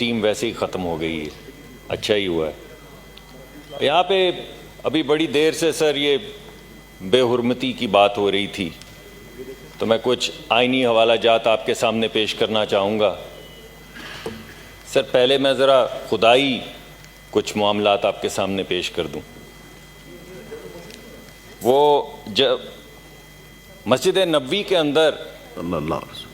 Team ویسے ہی ختم ہو گئی ہے، اچھا ہی ہوا ہے۔ یہاں پہ ابھی بڑی دیر سے سر یہ بے حرمتی کی بات ہو رہی تھی، تو میں کچھ آئینی حوالہ جات آپ کے سامنے پیش کرنا چاہوں گا۔ سر پہلے میں ذرا خدائی کچھ معاملات آپ کے سامنے پیش کر دوں۔ وہ جب مسجد نبوی کے اندر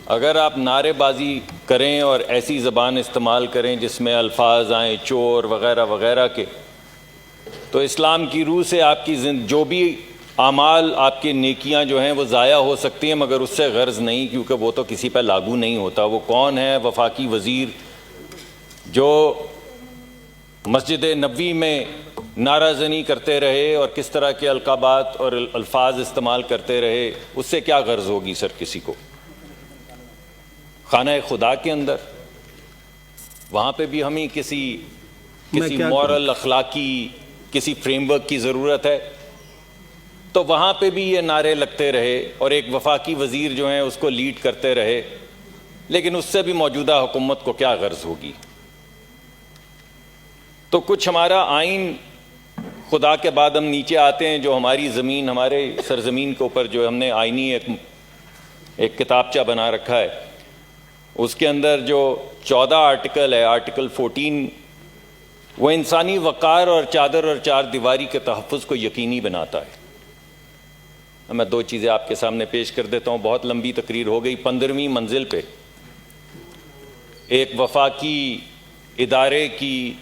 اگر آپ نعرے بازی کریں اور ایسی زبان استعمال کریں جس میں الفاظ آئیں چور وغیرہ وغیرہ کے، تو اسلام کی روح سے آپ کی جو بھی اعمال آپ کی نیکیاں جو ہیں وہ ضائع ہو سکتی ہیں، مگر اس سے غرض نہیں، کیونکہ وہ تو کسی پہ لاگو نہیں ہوتا۔ وہ کون ہے؟ وفاقی وزیر جو مسجد نبوی میں نعرہ زنی کرتے رہے اور کس طرح کے القابات اور الفاظ استعمال کرتے رہے، اس سے کیا غرض ہوگی سر کسی کو؟ خانہ خدا کے اندر وہاں پہ بھی ہمیں کسی مورل اخلاقی کسی فریم ورک کی ضرورت ہے، تو وہاں پہ بھی یہ نعرے لگتے رہے اور ایک وفاقی وزیر جو ہیں اس کو لیڈ کرتے رہے، لیکن اس سے بھی موجودہ حکومت کو کیا غرض ہوگی؟ تو کچھ ہمارا آئین، خدا کے بعد ہم نیچے آتے ہیں، جو ہماری زمین، ہمارے سرزمین کے اوپر جو ہم نے آئینی ایک کتابچہ بنا رکھا ہے، اس کے اندر جو 14 آرٹیکل ہے، آرٹیکل 14، وہ انسانی وقار اور چادر اور چار دیواری کے تحفظ کو یقینی بناتا ہے۔ میں دو چیزیں آپ کے سامنے پیش کر دیتا ہوں، بہت لمبی تقریر ہو گئی۔ 15ویں منزل پہ ایک وفاقی ادارے کی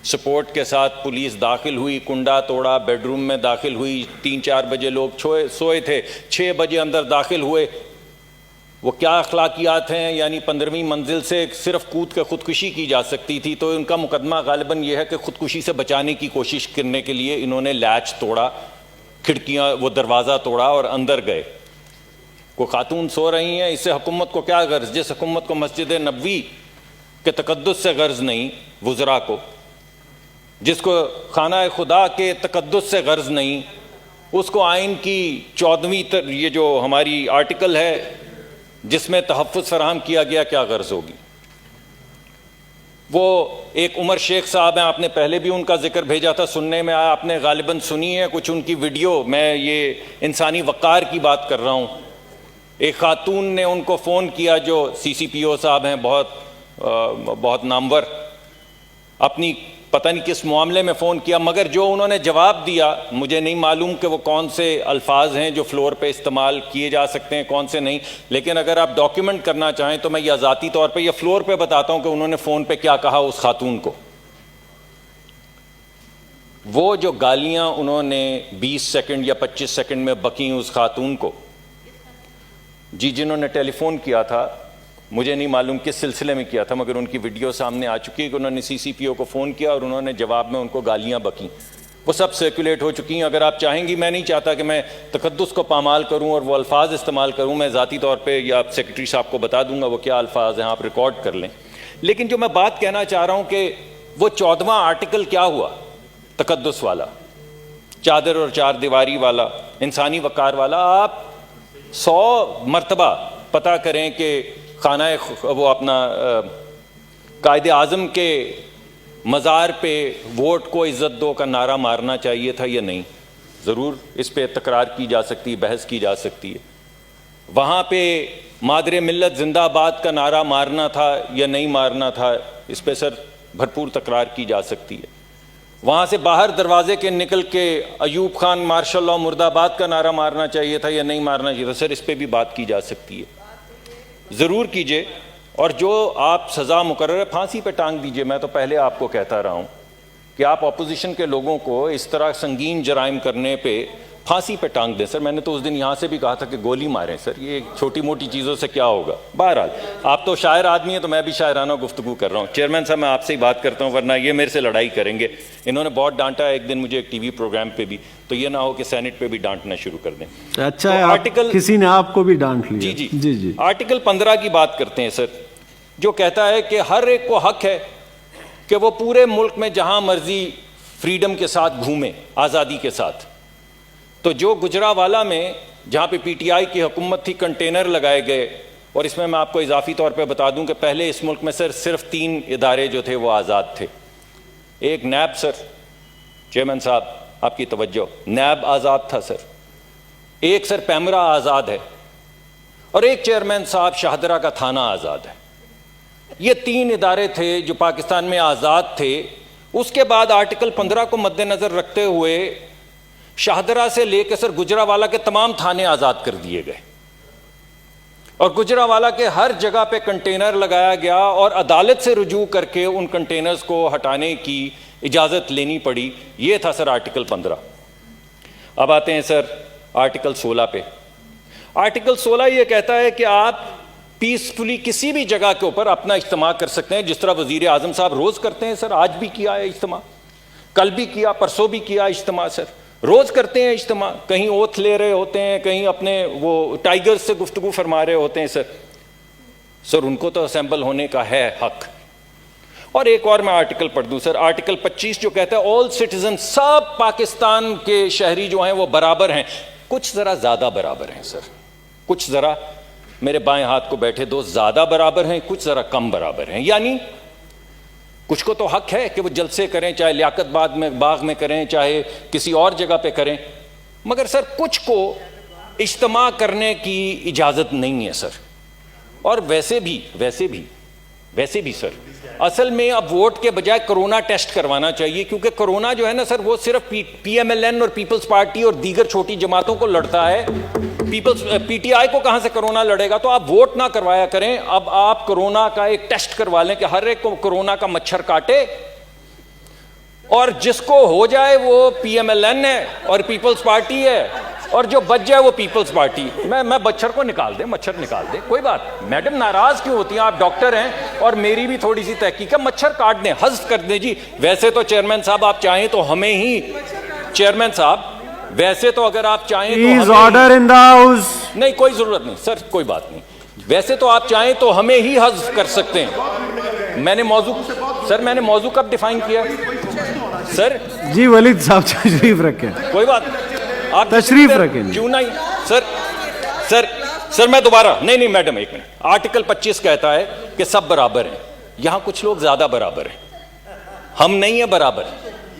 سپورٹ کے ساتھ پولیس داخل ہوئی، کنڈا توڑا، بیڈ روم میں داخل ہوئی، 3-4 بجے لوگ سوئے تھے، 6 بجے اندر داخل ہوئے۔ وہ کیا اخلاقیات ہیں؟ یعنی 15ویں منزل سے صرف کود کے خودکشی کی جا سکتی تھی، تو ان کا مقدمہ غالباً یہ ہے کہ خودکشی سے بچانے کی کوشش کرنے کے لیے انہوں نے لیچ توڑا، کھڑکیاں، وہ دروازہ توڑا اور اندر گئے۔ کوئی خاتون سو رہی ہیں، اس سے حکومت کو کیا غرض؟ جس حکومت کو مسجد نبوی کے تقدس سے غرض نہیں، وزراء کو، جس کو خانہ خدا کے تقدس سے غرض نہیں، اس کو آئین کی 14ویں یہ جو ہماری آرٹیکل ہے جس میں تحفظ فراہم کیا گیا، کیا غرض ہوگی؟ وہ ایک عمر شیخ صاحب ہیں، آپ نے پہلے بھی ان کا ذکر بھیجا تھا، سننے میں آیا، آپ نے غالباً سنی ہے کچھ ان کی ویڈیو۔ میں یہ انسانی وقار کی بات کر رہا ہوں۔ ایک خاتون نے ان کو فون کیا، جو CCPO صاحب ہیں، بہت نامور، اپنی پتہ نہیں کس معاملے میں فون کیا، مگر جو انہوں نے جواب دیا، مجھے نہیں معلوم کہ وہ کون سے الفاظ ہیں جو فلور پہ استعمال کیے جا سکتے ہیں، کون سے نہیں، لیکن اگر آپ ڈاکیومنٹ کرنا چاہیں تو میں یہ ذاتی طور پہ یہ فلور پہ بتاتا ہوں کہ انہوں نے فون پہ کیا کہا اس خاتون کو۔ وہ جو گالیاں انہوں نے 20 سیکنڈ یا 25 سیکنڈ میں بکیں اس خاتون کو، جنہوں نے ٹیلی فون کیا تھا، مجھے نہیں معلوم کس سلسلے میں کیا تھا، مگر ان کی ویڈیو سامنے آ چکی ہے کہ انہوں نے CCPO کو فون کیا اور انہوں نے جواب میں ان کو گالیاں بکیں۔ وہ سب سرکولیٹ ہو چکی ہیں، اگر آپ چاہیں گی، میں نہیں چاہتا کہ میں تقدس کو پامال کروں اور وہ الفاظ استعمال کروں، میں ذاتی طور پہ یا سیکرٹری صاحب کو بتا دوں گا وہ کیا الفاظ ہیں، آپ ریکارڈ کر لیں۔ لیکن جو میں بات کہنا چاہ رہا ہوں کہ وہ 14واں آرٹیکل کیا ہوا؟ تقدس والا، چادر اور چار دیواری والا، انسانی وقار والا۔ آپ 100 مرتبہ پتہ کریں کہ خانہ وہ اپنا قائد اعظم کے مزار پہ ووٹ کو عزت دو کا نعرہ مارنا چاہیے تھا یا نہیں؟ ضرور اس پہ تکرار کی جا سکتی ہے، بحث کی جا سکتی ہے۔ وہاں پہ مادر ملت زندہ باد کا نعرہ مارنا تھا یا نہیں مارنا تھا، اس پہ سر بھرپور تکرار کی جا سکتی ہے۔ وہاں سے باہر دروازے کے نکل کے ایوب خان ماشاء اللہ مرد آباد کا نعرہ مارنا چاہیے تھا یا نہیں مارنا چاہیے تھا، سر اس پہ بھی بات کی جا سکتی ہے، ضرور کیجئے۔ اور جو آپ سزا مقرر ہے، پھانسی پہ ٹانگ دیجئے۔ میں تو پہلے آپ کو کہتا رہا ہوں کہ آپ اپوزیشن کے لوگوں کو اس طرح سنگین جرائم کرنے پہ پھانسی پہ ٹانگ دیں۔ سر میں نے تو اس دن یہاں سے بھی کہا تھا کہ گولی ماریں، سر یہ چھوٹی موٹی چیزوں سے کیا ہوگا۔ بہرحال آپ تو شاعر آدمی ہیں تو میں بھی شاعرانہ گفتگو کر رہا ہوں۔ چیئرمین صاحب میں آپ سے ہی بات کرتا ہوں، ورنہ یہ میرے سے لڑائی کریں گے۔ انہوں نے بہت ڈانٹا ہے ایک دن مجھے ایک TV پروگرام پہ بھی، تو یہ نہ ہو کہ سینٹ پہ بھی ڈانٹنا شروع کر دیں۔ اچھا ہے، آرٹیکل کسی نے آپ کو بھی ڈانٹ لیا۔ جی آرٹیکل 15 کی بات کرتے ہیں سر، جو کہتا ہے کہ ہر ایک کو حق ہے کہ وہ پورے ملک میں جہاں مرضی فریڈم کے ساتھ گھومے، آزادی کے ساتھ۔ تو جو گجرانوالہ میں جہاں پہ PTI کی حکومت تھی، کنٹینر لگائے گئے اور اس میں آپ کو اضافی طور پہ بتا دوں کہ پہلے اس ملک میں سر صرف 3 ادارے جو تھے وہ آزاد تھے. ایک نیب سر، چیئرمین صاحب آپ کی توجہ، نیب آزاد تھا سر. ایک سر پیمرا آزاد ہے، اور ایک چیئرمین صاحب شاہدرہ کا تھانہ آزاد ہے. یہ 3 ادارے تھے جو پاکستان میں آزاد تھے. اس کے بعد آرٹیکل 15 کو مد نظر رکھتے ہوئے شاہدرہ سے لے کے سر گجرانوالہ کے تمام تھانے آزاد کر دیے گئے، اور گجرانوالہ کے ہر جگہ پہ کنٹینر لگایا گیا، اور عدالت سے رجوع کر کے ان کنٹینرز کو ہٹانے کی اجازت لینی پڑی. یہ تھا سر آرٹیکل 15. اب آتے ہیں سر آرٹیکل 16 پہ. آرٹیکل 16 یہ کہتا ہے کہ آپ پیسفلی کسی بھی جگہ کے اوپر اپنا اجتماع کر سکتے ہیں، جس طرح وزیر اعظم صاحب روز کرتے ہیں سر. آج بھی کیا ہے اجتماع، کل بھی کیا، پرسوں بھی کیا اجتماع سر. روز کرتے ہیں اجتماع، کہیں اوتھ لے رہے ہوتے ہیں، کہیں اپنے وہ ٹائیگرز سے گفتگو فرما رہے ہوتے ہیں سر. ان کو تو اسمبل ہونے کا ہے حق. اور ایک اور میں آرٹیکل پڑھ دوں سر، آرٹیکل 25 جو کہتا ہے آل سٹیزن، سب پاکستان کے شہری جو ہیں وہ برابر ہیں. کچھ ذرا زیادہ برابر ہیں سر، کچھ ذرا میرے بائیں ہاتھ کو بیٹھے دوست زیادہ برابر ہیں، کچھ ذرا کم برابر ہیں. یعنی کچھ کو تو حق ہے کہ وہ جلسے کریں، چاہے لیاقت باغ میں کریں، چاہے کسی اور جگہ پہ کریں، مگر سر کچھ کو اجتماع کرنے کی اجازت نہیں ہے سر. اور ویسے بھی سر اصل میں اب ووٹ کے بجائے کرونا ٹیسٹ کروانا چاہیے، کیونکہ کرونا جو ہے نا سر وہ صرف پی ایم ایل این اور پیپلز پارٹی اور دیگر چھوٹی جماعتوں کو لڑتا ہے. پی ٹی آئی کو کہاں سے کرونا لڑے گا؟ تو آپ ووٹ نہ کروایا کریں، اب آپ کرونا کا ایک ٹیسٹ کروا لیں کہ ہر ایک کو کرونا کا مچھر کاٹے، اور جس کو ہو جائے وہ پی ایم ایل این ہے اور پیپلز پارٹی ہے، اور جو بچ جائے وہ پیپلز پارٹی. میں مچھر کو نکال دے، کوئی بات. میڈم ناراض کیوں ہوتی ہیں؟ آپ ڈاکٹر ہیں اور میری بھی تھوڑی سی تحقیق ہے. مچھر کاٹ دیں، حذف کر دیں جی. ویسے تو چیئرمین صاحب آپ چاہیں تو ہمیں ہی، چیئرمین صاحب ویسے تو اگر آپ چاہیں تو آرڈر ان دا ہاؤس. نہیں، کوئی ضرورت نہیں سر، کوئی بات نہیں. ویسے تو آپ چاہیں تو ہمیں ہی حذف کر سکتے ہیں. میں نے موضوع کب ڈیفائن کیا سر؟ جی ولید صاحب تشریف رکھیں. کوئی بات آپ تشریف رکھیں. کیوں نہیں سر میں دوبارہ نہیں میڈم ایک منٹ. آرٹیکل 25 کہتا ہے کہ سب برابر ہیں. یہاں کچھ لوگ زیادہ برابر ہیں، ہم نہیں ہیں برابر.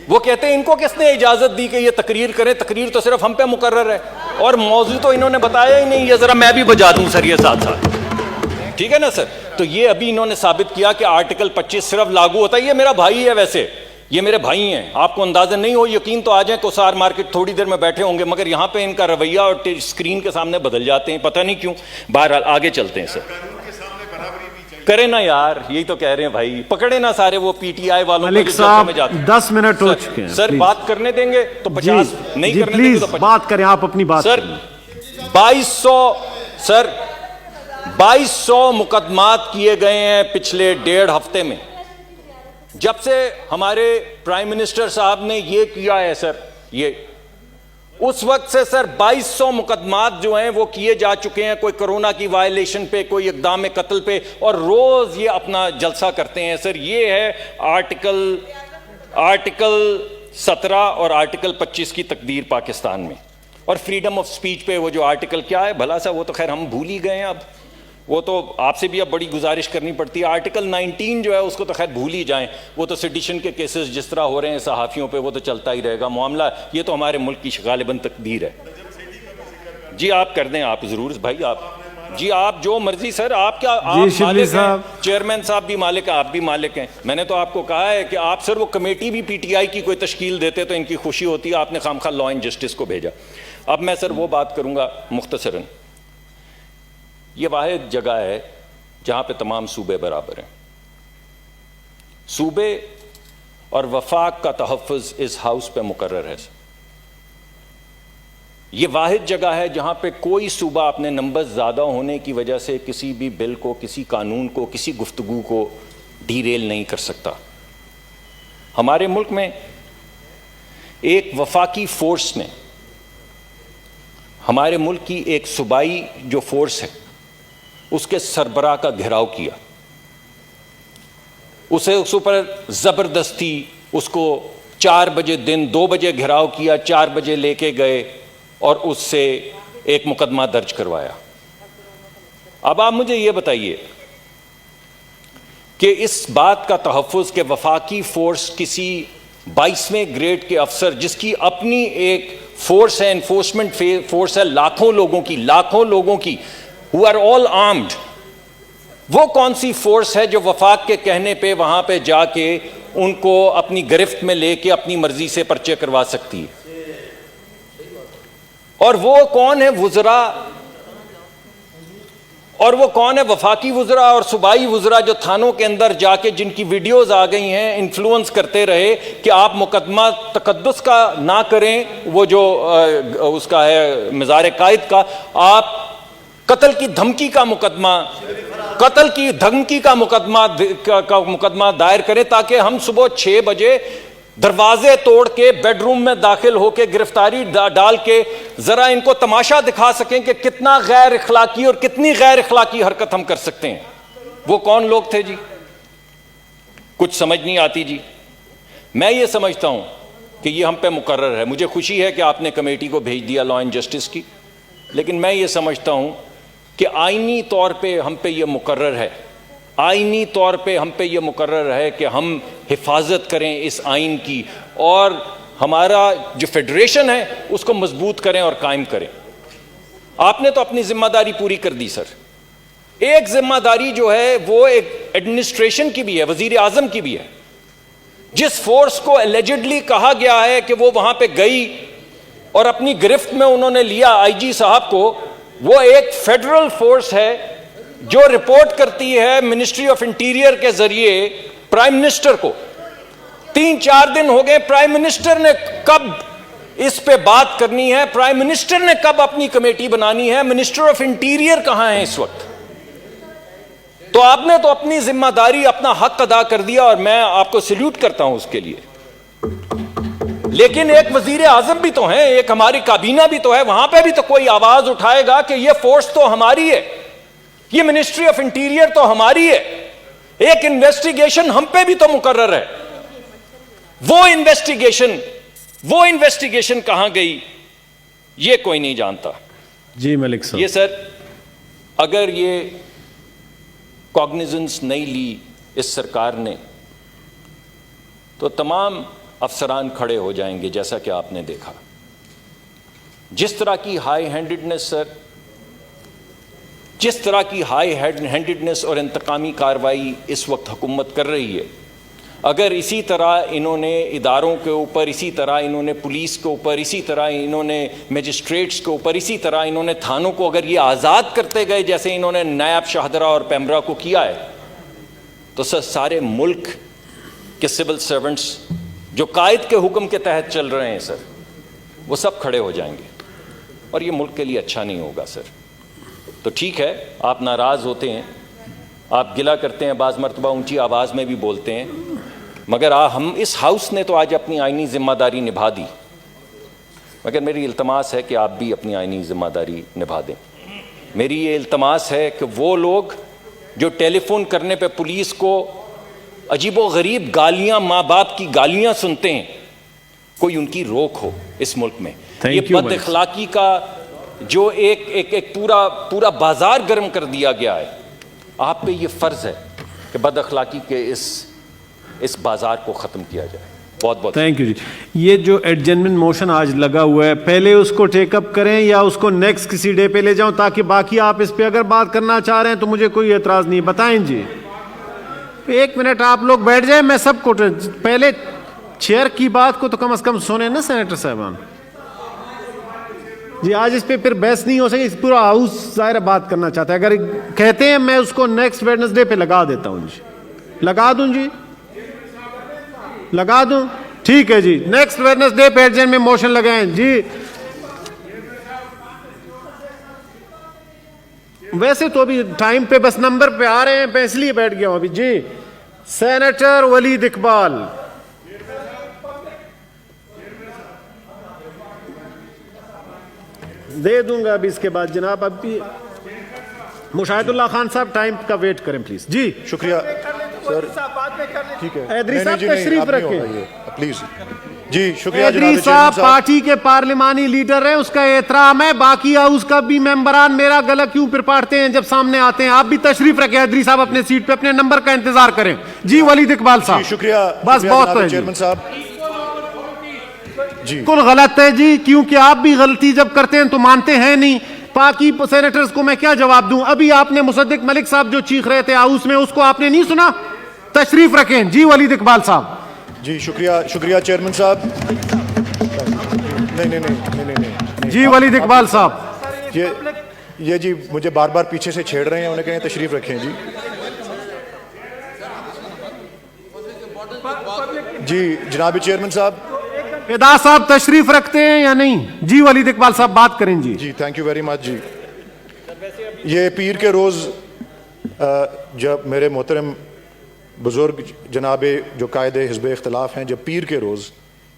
وہ کہتے ہیں ان کو کس نے اجازت دی کہ یہ تقریر کریں؟ تقریر تو صرف ہم پہ مقرر ہے، اور موضوع تو انہوں نے بتایا ہی نہیں. یہ ذرا میں بھی بجا دوں سر یہ ساتھ، ٹھیک ہے نا سر؟ تو یہ ابھی انہوں نے ثابت کیا کہ آرٹیکل 25 صرف لاگو ہوتا ہے. یہ میرا بھائی ہے، ویسے یہ میرے بھائی ہیں، آپ کو اندازہ نہیں ہو یقین تو آ جائیں. کوسار مارکیٹ تھوڑی دیر میں بیٹھے ہوں گے، مگر یہاں پہ ان کا رویہ اور اسکرین کے سامنے بدل جاتے ہیں، پتہ نہیں کیوں. بہرحال آگے چلتے ہیں سر. کریں نا یار، یہی تو کہہ رہے ہیں بھائی، پکڑے نا سارے وہ پی ٹی آئی والوں ملک صاحب 10 منٹ ہو چکے ہیں سر. بات کرنے دیں گے تو 50 نہیں کرنے دیں گے تو 50. بات کریں آپ اپنی بات سر. 2200 مقدمات کیے گئے ہیں پچھلے 1.5 ہفتے میں، جب سے ہمارے پرائم منسٹر صاحب نے یہ کیا ہے سر. یہ اس وقت سے سر 2200 مقدمات جو ہیں وہ کیے جا چکے ہیں، کوئی کرونا کی وائلیشن پہ، کوئی اقدام قتل پہ، اور روز یہ اپنا جلسہ کرتے ہیں سر. یہ ہے آرٹیکل 17 اور آرٹیکل 25 کی تقدیر پاکستان میں. اور فریڈم آف سپیچ پہ وہ جو آرٹیکل کیا ہے بھلا سا، وہ تو خیر ہم بھول ہی گئے ہیں. اب وہ تو آپ سے بھی اب بڑی گزارش کرنی پڑتی ہے. آرٹیکل 19 جو ہے اس کو تو خیر بھول ہی جائیں. وہ تو سیڈیشن کے کیسز جس طرح ہو رہے ہیں صحافیوں پہ، وہ تو چلتا ہی رہے گا معاملہ. یہ تو ہمارے ملک کی غالباً تقدیر ہے. جی آپ کر دیں، آپ ضرور بھائی، آپ جی آپ جو مرضی سر. آپ کیا آپ مالک ہیں؟ چیئرمین صاحب بھی مالک ہیں، آپ بھی مالک ہیں. میں نے تو آپ کو کہا ہے کہ آپ سر وہ کمیٹی بھی پی ٹی آئی کی کوئی تشکیل دیتے تو ان کی خوشی ہوتی ہے. آپ نے خامخواہ لا اینڈ جسٹس کو بھیجا. اب میں سر وہ بات کروں گا مختصراً. یہ واحد جگہ ہے جہاں پہ تمام صوبے برابر ہیں. صوبے اور وفاق کا تحفظ اس ہاؤس پہ مقرر ہے. یہ واحد جگہ ہے جہاں پہ کوئی صوبہ اپنے نمبر زیادہ ہونے کی وجہ سے کسی بھی بل کو، کسی قانون کو، کسی گفتگو کو ڈیریل نہیں کر سکتا. ہمارے ملک میں ایک وفاقی فورس نے ہمارے ملک کی ایک صوبائی جو فورس ہے اس کے سربراہ کا گھیراؤ کیا. اسے اس پر زبردستی اس کو 4 بجے دن 2 بجے گھیراؤ کیا، 4 بجے لے کے گئے اور اس سے ایک مقدمہ درج کروایا. اب آپ مجھے یہ بتائیے کہ اس بات کا تحفظ کہ وفاقی فورس کسی 22ویں گریڈ کے افسر جس کی اپنی ایک فورس ہے, انفورسمنٹ فورس ہے لاکھوں لوگوں کی who are all armed, وہ کون سی فورس ہے جو وفاق کے کہنے پہ وہاں پہ جا کے ان کو اپنی گرفت میں لے کے اپنی مرضی سے پرچے کروا سکتی ہے؟ اور وہ کون ہے وزراء, اور وہ کون ہے وفاقی وزراء اور صوبائی وزراء جو تھانوں کے اندر جا کے جن کی ویڈیوز آ گئی ہیں انفلوئنس کرتے رہے کہ آپ مقدمہ تقدس کا نہ کریں, وہ جو اس کا ہے مزار قائد کا, آپ قتل کی دھمکی کا مقدمہ دائر کریں تاکہ ہم صبح 6 بجے دروازے توڑ کے بیڈ روم میں داخل ہو کے گرفتاری ڈال کے ذرا ان کو تماشا دکھا سکیں کہ کتنا غیر اخلاقی اور کتنی غیر اخلاقی حرکت ہم کر سکتے ہیں. وہ کون لوگ تھے جی؟ کچھ سمجھ نہیں آتی جی. میں یہ سمجھتا ہوں کہ یہ ہم پہ مقرر ہے. مجھے خوشی ہے کہ آپ نے کمیٹی کو بھیج دیا لا اینڈ جسٹس کی, لیکن میں یہ سمجھتا ہوں کہ آئینی طور پہ ہم پہ یہ مقرر ہے, آئینی طور پہ ہم پہ یہ مقرر ہے کہ ہم حفاظت کریں اس آئین کی اور ہمارا جو فیڈریشن ہے اس کو مضبوط کریں اور قائم کریں. آپ نے تو اپنی ذمہ داری پوری کر دی سر. ایک ذمہ داری جو ہے وہ ایک ایڈمنسٹریشن کی بھی ہے, وزیر اعظم کی بھی ہے. جس فورس کو اللیجڈلی کہا گیا ہے کہ وہ وہاں پہ گئی اور اپنی گرفت میں انہوں نے لیا آئی جی صاحب کو, وہ ایک فیڈرل فورس ہے جو رپورٹ کرتی ہے منسٹری آف انٹیریئر کے ذریعے پرائم منسٹر کو. 3-4 دن ہو گئے, پرائم منسٹر نے کب اس پہ بات کرنی ہے, پرائم منسٹر نے کب اپنی کمیٹی بنانی ہے, منسٹر آف انٹیریئر کہاں ہے اس وقت؟ تو آپ نے تو اپنی ذمہ داری, اپنا حق ادا کر دیا اور میں آپ کو سیلیوٹ کرتا ہوں اس کے لیے. لیکن ایک وزیر اعظم بھی تو ہیں, ایک ہماری کابینہ بھی تو ہے, وہاں پہ بھی تو کوئی آواز اٹھائے گا کہ یہ فورس تو ہماری ہے, یہ منسٹری آف انٹیریئر تو ہماری ہے, ایک انویسٹیگیشن ہم پہ بھی تو مقرر ہے. وہ انویسٹیگیشن کہاں گئی یہ کوئی نہیں جانتا. جی ملک صاحب. یہ سر اگر یہ کاگنیزنس نہیں لی اس سرکار نے تو تمام افسران کھڑے ہو جائیں گے, جیسا کہ آپ نے دیکھا. جس طرح کی ہائی ہینڈڈنس سر, جس طرح کی ہائی ہینڈڈنس اور انتقامی کارروائی اس وقت حکومت کر رہی ہے, اگر اسی طرح انہوں نے اداروں کے اوپر, اسی طرح انہوں نے پولیس کے اوپر, اسی طرح انہوں نے میجسٹریٹس کے اوپر, اسی طرح انہوں نے تھانوں کو اگر یہ آزاد کرتے گئے جیسے انہوں نے نیب, شاہدرہ اور پیمرا کو کیا ہے, تو سر سارے ملک کے سول سرونٹس جو قائد کے حکم کے تحت چل رہے ہیں سر, وہ سب کھڑے ہو جائیں گے اور یہ ملک کے لیے اچھا نہیں ہوگا سر. تو ٹھیک ہے, آپ ناراض ہوتے ہیں, آپ گلہ کرتے ہیں, بعض مرتبہ اونچی آواز میں بھی بولتے ہیں, مگر ہم اس ہاؤس نے تو آج اپنی آئینی ذمہ داری نبھا دی. مگر میری التماس ہے کہ آپ بھی اپنی آئینی ذمہ داری نبھا دیں. میری یہ التماس ہے کہ وہ لوگ جو ٹیلی فون کرنے پہ پولیس کو عجیب و غریب گالیاں, ماں باپ کی گالیاں سنتے ہیں, کوئی ان کی روک ہو اس ملک میں. یہ بد اخلاقی کا جو ایک پورا بازار گرم کر دیا گیا ہے, آپ پہ یہ فرض ہے کہ بد اخلاقی کے اس بازار کو ختم کیا جائے. بہت بہت تھینک یو جی. یہ جو ایڈجرنمنٹ موشن آج لگا ہوا ہے, پہلے اس کو ٹیک اپ کریں یا اس کو نیکسٹ کسی ڈے پہ لے جاؤں, تاکہ باقی آپ اس پہ اگر بات کرنا چاہ رہے ہیں تو مجھے کوئی اعتراض نہیں. بتائیں جی, 1 منٹ آپ لوگ بیٹھ جائیں, میں سب کو پہلے چیئر کی بات کو تو کم از کم سنیں نا سینیٹر صاحبان جی. آج اس پہ پھر بحث نہیں ہو سکے, اس پورا ہاؤس ظاہر بات کرنا چاہتا ہے. اگر کہتے ہیں میں اس کو نیکسٹ ویڈنسڈے پہ لگا دیتا ہوں جی, لگا دوں جی, لگا دوں, ٹھیک ہے جی. نیکسٹ ویڈنسڈے پہ ایڈجرنمنٹ میں موشن لگائیں جی. ویسے تو ابھی ٹائم پہ بس نمبر پہ آ رہے ہیں, میں اس لیے بیٹھ گیا ہوں ابھی جی. سینیٹر ولید اقبال, دے دوں گا ابھی اس کے بعد جناب. ابھی مشاہد اللہ خان صاحب ٹائم کا ویٹ کریں پلیز جی. شکریہ سر, ٹھیک ہے. ادری صاحب تشریف رکھیں پلیز. جی شکریہ ادری جناب صاحب چیئرمین پارٹی کے پارلیمانی لیڈر ہیں, اس کا احترام ہے, باقی ہاؤس کا بھی ممبران میرا گلا کیوں پھر پاڑتے ہیں جب سامنے آتے ہیں. آپ بھی تشریف رکھیں ادری صاحب, اپنے سیٹ پہ اپنے نمبر کا انتظار کریں. جی ولید اقبال صاحب. شکریہ بس بہت ہے چیئرمین صاحب. جی بالکل غلط ہے جی, کیونکہ آپ بھی غلطی جب کرتے ہیں تو مانتے ہیں نہیں. باقی سینیٹرز کو میں کیا جواب دوں؟ ابھی آپ نے مصدق ملک صاحب جو چیخ رہے تھے ہاؤس میں, اس کو آپ نے نہیں سنا؟ تشریف رکھیں. جی ولید اقبال صاحب. جی شکریہ چیئرمین صاحب. نہیں. جی ولید اقبال صاحب. یہ جی مجھے بار بار پیچھے سے چھیڑ رہے ہیں, انہیں کہیں تشریف رکھیں. جی جناب چیئرمین صاحب. پیدا صاحب تشریف رکھتے ہیں یا نہیں؟ جی ولید اقبال صاحب بات کریں. جی تھینک یو ویری مچ. جی یہ پیر کے روز جب میرے محترم بزرگ جناب جو قائد حزب اختلاف ہیں, جب پیر کے روز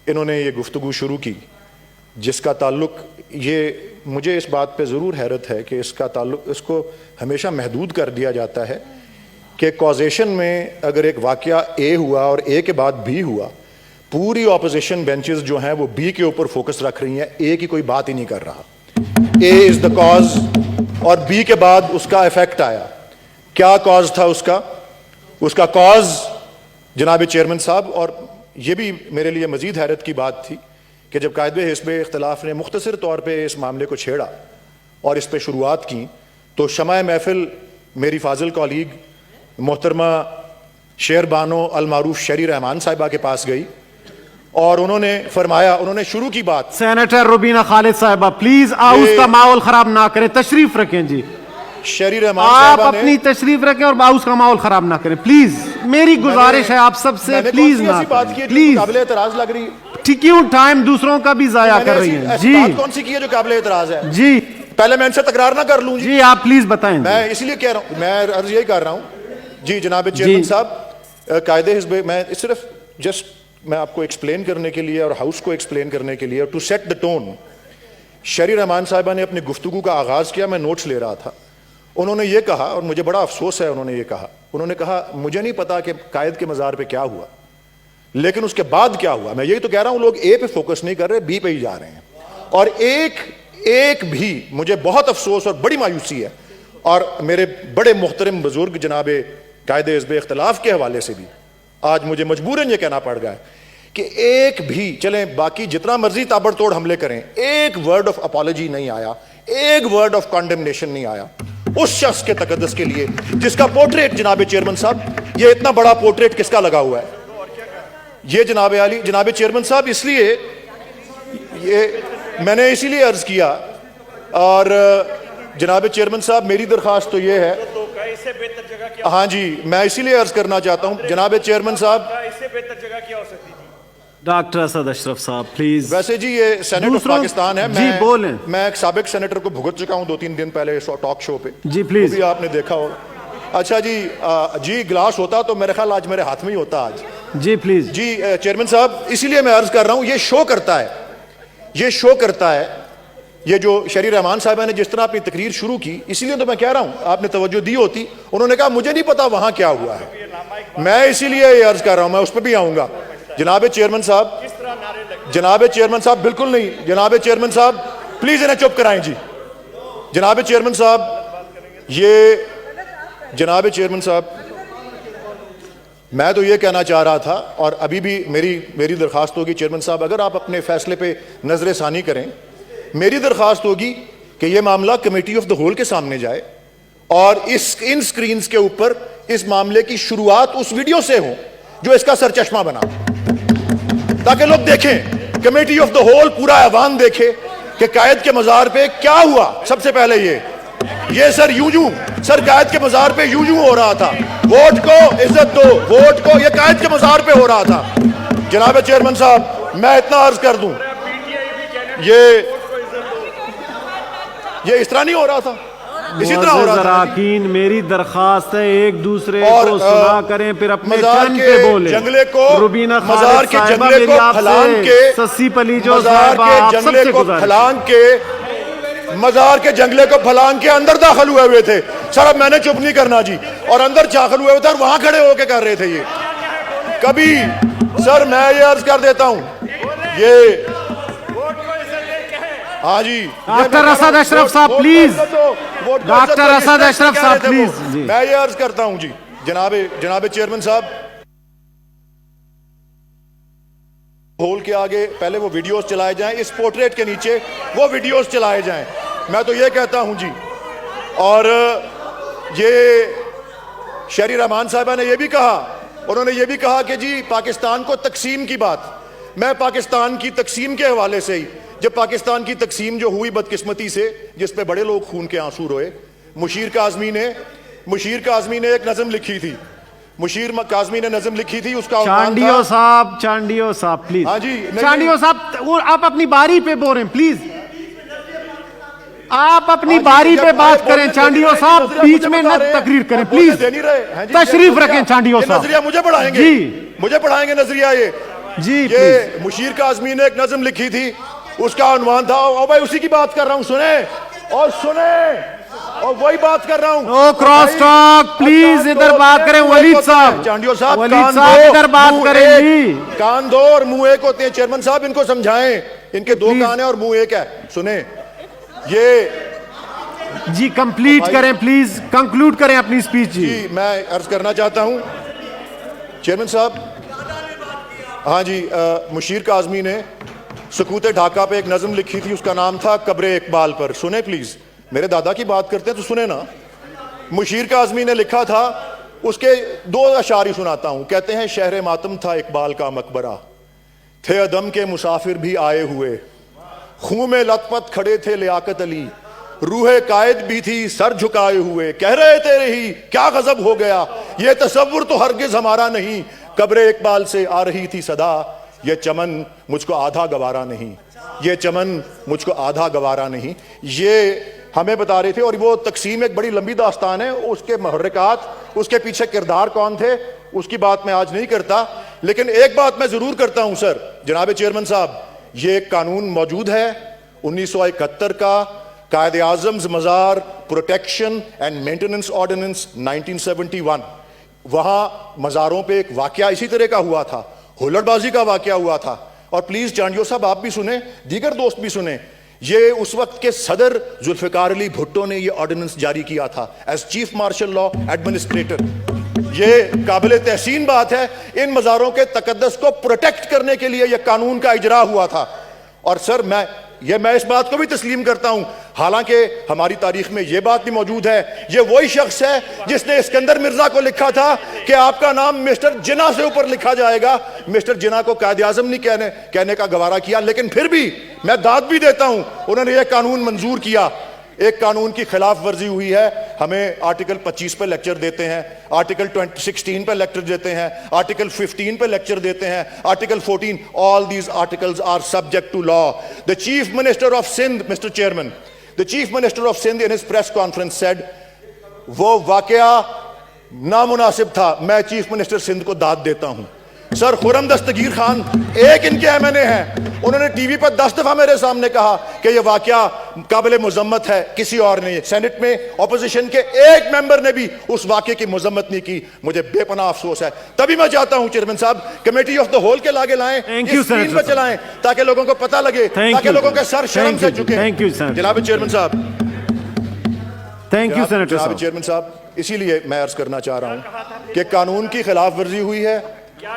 انہوں نے یہ گفتگو شروع کی, جس کا تعلق, یہ مجھے اس بات پہ ضرور حیرت ہے کہ اس کا تعلق, اس کو ہمیشہ محدود کر دیا جاتا ہے کہ کازیشن میں اگر ایک واقعہ اے ہوا اور اے کے بعد بی ہوا, پوری اپوزیشن بینچز جو ہیں وہ بی کے اوپر فوکس رکھ رہی ہیں, اے کی کوئی بات ہی نہیں کر رہا. اے از دا کاز اور بی کے بعد اس کا ایفیکٹ آیا. کیا کاز تھا اس کا؟ اس کا کاز جناب چیئرمین صاحب, اور یہ بھی میرے لیے مزید حیرت کی بات تھی کہ جب قائد حزب اختلاف نے مختصر طور پہ اس معاملے کو چھیڑا اور اس پہ شروعات کی, تو شمع محفل میری فاضل کالیگ محترمہ شیر بانو المعروف شری رحمان صاحبہ کے پاس گئی اور انہوں نے فرمایا, انہوں نے شروع کی بات. سینیٹر روبینہ خالد صاحبہ پلیز ہاؤس کا ماحول خراب نہ کریں, تشریف رکھیں. جی شری رحمان آپ صاحبہ اپنی تشریف رکھیں اور ہاؤس کا ماحول خراب نہ کریں پلیز. میری گزارش ہے آپ سب سے, پلیز نہ پلیز. قابل اعتراض لگ رہی ہے, کیوں ٹائم دوسروں کا بھی ضائع کر رہی ہیں. جی کون سی کی ہے جو قابل اعتراض ہے؟ جی پہلے میں ان سے تکرار نہ کر لوں. جی آپ پلیز بتائیں. میں اس لیے کہہ رہا ہوں, میں عرض یہی کر رہا ہوں. جی جناب چیئرمین صاحب, قائد حزب, میں صرف جسٹ میں آپ کو ایکسپلین کرنے کے لیے اور ہاؤس کو ایکسپلین کرنے کے لیے, ٹو سیٹ دا ٹون, شری رحمان صاحبہ نے اپنی گفتگو کا آغاز کیا, میں نوٹس لے رہا تھا. انہوں نے یہ کہا, اور مجھے بڑا افسوس ہے, انہوں نے کہا مجھے نہیں پتا کہ قائد کے مزار پہ کیا ہوا, لیکن اس کے بعد کیا ہوا. میں یہی تو کہہ رہا ہوں, لوگ اے پہ فوکس نہیں کر رہے, بی پہ ہی جا رہے ہیں. اور ایک بھی مجھے بہت افسوس اور بڑی مایوسی ہے, اور میرے بڑے محترم بزرگ جناب قائد حزب اختلاف کے حوالے سے بھی آج مجھے مجبوراً یہ کہنا پڑ گیا ہے کہ ایک بھی, چلیں باقی جتنا مرضی تابڑ توڑ حملے کریں, ایک ورڈ آف اپالوجی نہیں آیا, ایک ورڈ آف کانڈمنیشن نہیں آیا اس شخص کے تقدس کے لیے جس کا پورٹریٹ, جناب چیئرمین صاحب, یہ اتنا بڑا پورٹریٹ کس کا لگا ہوا ہے؟ یہ جناب چیئرمین صاحب, اس لیے یہ میں نے اسی لیے عرض کیا. اور جناب چیئرمین صاحب میری درخواست تو یہ ہے, ہاں جی میں اسی لیے عرض کرنا چاہتا ہوں جناب چیئرمین صاحب, ڈاکٹر اسد اشرف صاحب پلیز. ویسے جی یہ سینیٹ آف پاکستان ہے, جی بولیں. میں ایک سابق سینیٹر کو بھگت چکا ہوں 2-3 دن پہلے ٹاک شو پہ. جی پلیز. بھی آپ نے دیکھا ہوگا. اچھا جی گلاس ہوتا تو میرے خیال آج میرے ہاتھ میں ہی ہوتا آج. جی پلیز. جی چیئرمین صاحب اسی لیے میں عرض کر رہا ہوں, یہ شو کرتا ہے یہ جو شری رحمان صاحبہ نے جس طرح اپنی تقریر شروع کی, اسی لیے تو میں کہہ رہا ہوں آپ نے توجہ دی ہوتی. انہوں نے کہا مجھے نہیں پتا وہاں کیا ہوا ہے, میں اسی لیے یہ عرض کر رہا ہوں, میں اس پہ بھی آؤں گا. جناب چیئرمین صاحب بالکل نہیں, جناب چیئرمین صاحب پلیز انہیں چپ کرائیں. جی جناب چیئرمین صاحب, جناب چیئرمین صاحب میں تو یہ کہنا چاہ رہا تھا, اور ابھی بھی میری درخواست ہوگی چیئرمین صاحب, اگر آپ اپنے فیصلے پہ نظر ثانی کریں, میری درخواست ہوگی کہ یہ معاملہ کمیٹی آف دا ہول کے سامنے جائے اور ان سکرینز کے اوپر اس معاملے کی شروعات اس ویڈیو سے ہوں جو اس کا سرچشمہ بنا, تاکہ لوگ دیکھیں, کمیٹی آف دا ہول پورا ایوان دیکھے کہ قائد کے مزار پہ کیا ہوا. سب سے پہلے یہ سر قائد کے مزار پہ یوں ہو رہا تھا, ووٹ کو عزت دو, ووٹ کو, یہ قائد کے مزار پہ ہو رہا تھا. جناب چیئرمین صاحب میں اتنا عرض کر دوں, یہ اس طرح نہیں ہو رہا تھا, اسی طرح ہو رہا تھا. اراکین میری درخواست ہے ایک دوسرے کو سنا کریں, پھر اپنے ٹرن پہ بولیں. جنگلے کو روبینہ مزار کے جنگلے کو پھلانگ کے, سسی پلیجو مزار کے جنگلے کو پھلانگ کے, مزار کے جنگلے کو پھلانگ کے اندر داخل ہوئے تھے. سر اب میں نے چپ نہیں کرنا جی, اور اندر داخل ہوئے تھے اور وہاں کھڑے ہو کے کر رہے تھے یہ. کبھی سر میں یہ عرض کر دیتا ہوں, یہ ہاں جی ڈاکٹر اسد اشرف صاحب پلیز، ڈاکٹر اسد اشرف صاحب پلیز. میں یہ عرض کرتا ہوں جی جناب چیئرمین صاحب، ہول کے آگے پہلے وہ ویڈیوز چلائے جائیں، اس پورٹریٹ کے نیچے وہ ویڈیوز چلائے جائیں. میں تو یہ کہتا ہوں جی. اور یہ شہری رحمان صاحبہ نے یہ بھی کہا، انہوں نے یہ بھی کہا کہ جی پاکستان کو تقسیم کی بات. میں پاکستان کی تقسیم کے حوالے سے ہی، جب پاکستان کی تقسیم جو ہوئی بدقسمتی سے، جس پہ بڑے لوگ خون کے آنسو روئے، مشیر کاظمی نے ایک نظم لکھی تھی. مشیر کاظمی نے نظم لکھی تھی، اس کا عنوان تھا چانڈیو صاحب پلیز. ہاں جی چانڈیو صاحب آپ اپنی باری پہ بول رہے ہیں، پلیز آپ اپنی باری پہ بات کریں. چانڈیو صاحب بیچ میں نہ تقریر کریں پلیز، تشریف رکھیں. چانڈیو صاحب نظریہ مجھے پڑھائیں گے جی، مجھے پڑھائیں گے نظریہ جی. یہ مشیر کاظمی نے ایک نظم لکھی تھی، اس کا عنوان تھا، او بھائی اسی کی بات کر رہا ہوں، سنیں اور وہی بات کر رہا ہوں. نو کراس ٹاک پلیز، ادھر بات کریں. ولید صاحب، چانڈیو صاحب ولید صاحب ادھر بات کریں جی. کان دو اور منہ ایک ہوتے ہیں. چیئرمین صاحب ان کو سمجھائیں، ان کے دو کان ہیں اور منہ ایک ہے. سنیں یہ جی، کمپلیٹ کریں پلیز، کنکلوڈ کریں اپنی سپیچ. جی میں عرض کرنا چاہتا ہوں چیئرمین صاحب. ہاں جی، مشیر کاظمی نے سکوت ڈھاکہ پہ ایک نظم لکھی تھی، اس کا نام تھا قبر اقبال پر. سنیں پلیز، میرے دادا کی بات کرتے ہیں تو سنیں نا. مشیر کاظمی نے لکھا تھا، اس کے دو اشعار ہی سناتا ہوں. کہتے ہیں شہر ماتم تھا اقبال کا مقبرہ، تھے عدم کے مسافر بھی آئے ہوئے، خون میں لت پت کھڑے تھے لیاقت علی، روح قائد بھی تھی سر جھکائے ہوئے، کہہ رہے تھے رہی کیا غضب ہو گیا، یہ تصور تو ہرگز ہمارا نہیں، قبر اقبال سے آ رہی تھی صدا، یہ چمن مجھ کو آدھا گوارا نہیں، یہ چمن مجھ کو آدھا گوارا نہیں. یہ ہمیں بتا رہے تھے. اور وہ تقسیم ایک بڑی لمبی داستان ہے، اس کے محرکات، اس کے پیچھے کردار کون تھے، اس کی بات میں آج نہیں کرتا. لیکن ایک بات میں ضرور کرتا ہوں سر، جناب چیئرمین صاحب، یہ ایک قانون موجود ہے 1971 کا، قائد اعظم مزار پروٹیکشن اینڈ مینٹیننس آرڈیننس 1971. وہاں مزاروں پہ ایک واقعہ اسی طرح کا ہوا تھا، ہولڑ بازی کا واقعہ ہوا تھا. اور پلیز چانڈیو صاحب آپ بھی سنیں، دیگر دوست بھی سنیں. یہ اس وقت کے صدر ذوالفقار علی بھٹو نے یہ آرڈیننس جاری کیا تھا as chief martial law administrator. یہ قابل تحسین بات ہے، ان مزاروں کے تقدس کو پروٹیکٹ کرنے کے لیے یہ قانون کا اجرا ہوا تھا. اور سر میں اس بات کو بھی تسلیم کرتا ہوں، حالانکہ ہماری تاریخ میں یہ بات بھی موجود ہے، یہ وہی شخص ہے جس نے اسکندر مرزا کو لکھا تھا کہ آپ کا نام مسٹر جناح سے اوپر لکھا جائے گا. مسٹر جناح کو قائد اعظم نہیں کہنے کا گوارا کیا، لیکن پھر بھی میں داد بھی دیتا ہوں، انہوں نے یہ قانون منظور کیا. ایک قانون کی خلاف ورزی ہوئی ہے، ہمیں آرٹیکل 25 پہ لیکچر دیتے ہیں، آرٹیکل 16 پہ لیکچر دیتے ہیں، آرٹیکل 15 پہ لیکچر دیتے ہیں، article 14. all these articles are subject to law. The Chief Minister of Sindh, Mr. Chairman, the Chief Minister of Sindh in his press conference said وہ واقعہ نامناسب تھا. میں چیف منسٹر سندھ کو داد دیتا ہوں. سر خرم دستگیر خان ایک ان کے MNA ہیں، انہوں نے ٹی وی پر 10 دفعہ میرے سامنے کہا کہ یہ واقعہ قابل مذمت ہے، کسی اور نے. سینٹ میں اپوزیشن کے ایک ممبر نے بھی اس واقعے کی مذمت نہیں کی. مجھے بے پناہ افسوس ہے. تبھی میں چاہتا ہوں چیئرمین صاحب کمیٹی آف دا ہول کے لاگے لائیں، اسکرین پہ چلائیں تاکہ لوگوں کو پتہ لگے، تاکہ لوگوں کے سر شرم سے جھکیں. جناب چیئرمین صاحب، جناب چیئرمین صاحب، اسی لیے میں عرض کرنا چاہ رہا ہوں کہ قانون کی خلاف ورزی ہوئی ہے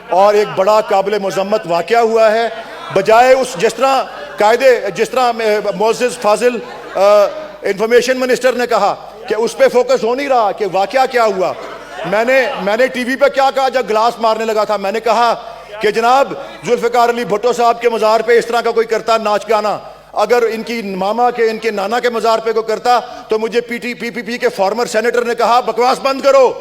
اور ایک بڑا قابل مذمت واقعہ ہوا ہے. بجائے اس جس طرح معزز فاضل انفارمیشن منسٹر نے کہا کہ اس پہ فوکس ہو نہیں رہا کہ واقعہ کیا ہوا. میں نے ٹی وی پہ کیا کہا جب گلاس مارنے لگا تھا، میں نے کہا کہ جناب ذوالفقار علی بھٹو صاحب کے مزار پہ اس طرح کا کوئی کرتا ناچ گانا، اگر ان کی ماما کے ان کے نانا کے مزار پہ کوئی کرتا تو مجھے پی کے فارمر سینیٹر نے کہا بکواس بند کرو.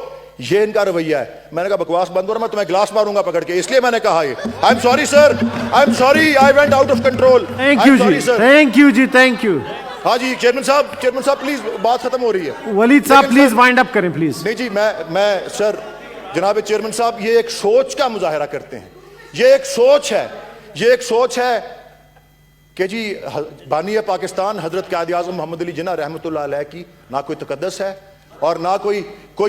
یہ ان کا رویہ ہے. میں نے کہا بکواس بند کرو، میں تمہیں گلاس ماروں گا پکڑ کے، اس لیے میں نے کہا یہ. I am sorry sir, I am sorry, I went out of control. Thank you جی، تھینک یو. ہاں جی چیئرمین صاحب پلیز، بات ختم ہو رہی ہے. ولید صاحب پلیز وائنڈ اپ کریں پلیز. نہیں جی، میں سر جناب چیئرمین صاحب یہ ایک سوچ کا مظاہرہ کرتے ہیں. یہ ایک سوچ ہے کہ جی بانی پاکستان حضرت قائد اعظم محمد علی جناح رحمۃ اللہ علیہ کی نہ کوئی تقدس ہے، اور نہ کوئی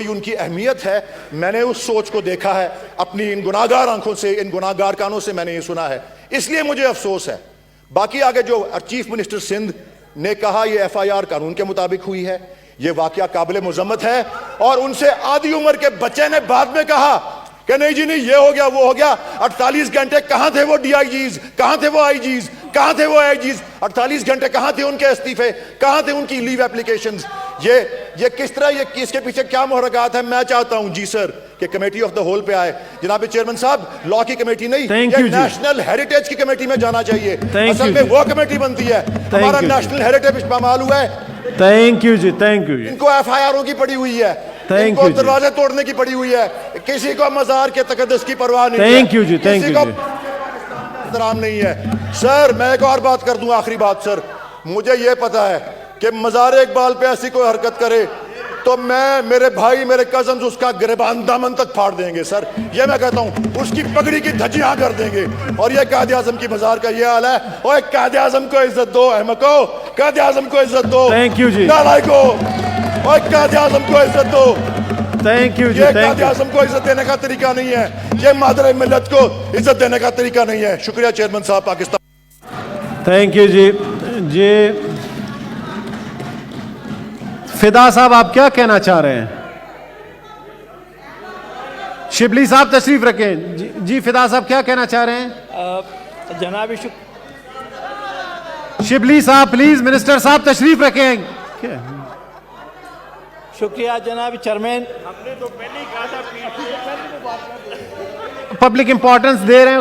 ان کی اہمیت ہے. میں نے اس سوچ کو دیکھا ہے اپنی ان گناہگار آنکھوں سے, ان گناہگار کانوں سے میں نے یہ سنا ہے, اس لیے مجھے افسوس ہے. باقی آگے جو چیف منسٹر سندھ نے کہا یہ ایف آئی آر قانون کے مطابق ہوئی ہے, یہ واقعہ قابل مذمت ہے. اور ان سے آدھی عمر کے بچے نے بعد میں کہا کہ نہیں جی نہیں, یہ ہو گیا وہ ہو گیا. 48 گھنٹے کہاں تھے وہ ڈی آئی جیز, کہاں تھے وہ آئی جیز, کہاں تھے وہ آئی جیز؟ 48 گھنٹے کہاں تھے ان کے استعفے, کہاں تھے ان کی لیو اپلیکیشنز؟ یہ کس طرح, یہ اس کے پیچھے کیا محرکات ہیں؟ میں چاہتا ہوں جی سر کہ کمیٹی آف دا ہول پہ آئے. جناب چیئرمین صاحب, لا کی کمیٹی نہیں, یہ نیشنل ہیریٹیج کی کمیٹی میں جانا چاہیے. اصل میں وہ کمیٹی بنتی ہے, ہمارا نیشنل ہیریٹیج پامال ہوا ہے. تھینک یو جی, تھینک یو جی. ان کو ایف آئی آروں کی پڑی ہوئی ہے, ان کو دروازے توڑنے کی پڑی ہوئی ہے, کسی کو مزار کے تقدس کی پرواہ نہیں ہے. تھینک یو جی, تھینک یو جی. احترام نہیں ہے. سر میں ایک اور بات کر دوں, آخری بات سر, مجھے یہ پتا ہے کہ مزار اقبال پہ ایسی کوئی حرکت کرے تو میں, میرے بھائی, میرے کزنز اس کا گریبان دامن تک پھاڑ دیں گے سر. یہ میں کہتا ہوں, اس کی پگڑی کی دھجیاں کر دیں گے. اور یہ قائد اعظم کی مزار کا یہ حال ہے. اور قائد اعظم کو عزت دو احمقو, قائد اعظم کو عزت دو. تھینک یو جی, نالائکو, اور قائد اعظم کو عزت دو. تھینک یو جی. یہ قائد اعظم کو عزت دینے کا طریقہ نہیں ہے, یہ مادر ملت کو عزت دینے کا طریقہ نہیں ہے. شکریہ چیئرمین صاحب پاکستان. تھینک یو جی. جی فدا صاحب آپ کیا کہنا چاہ رہے ہیں؟ شبلی صاحب تشریف رکھیں. جی فدا صاحب کیا کہنا چاہ رہے ہیں؟ جناب شبلی صاحب پلیز, منسٹر صاحب تشریف رکھیں. شکریہ جناب چیئرمین. پبلک امپورٹنس دے رہے ہیں.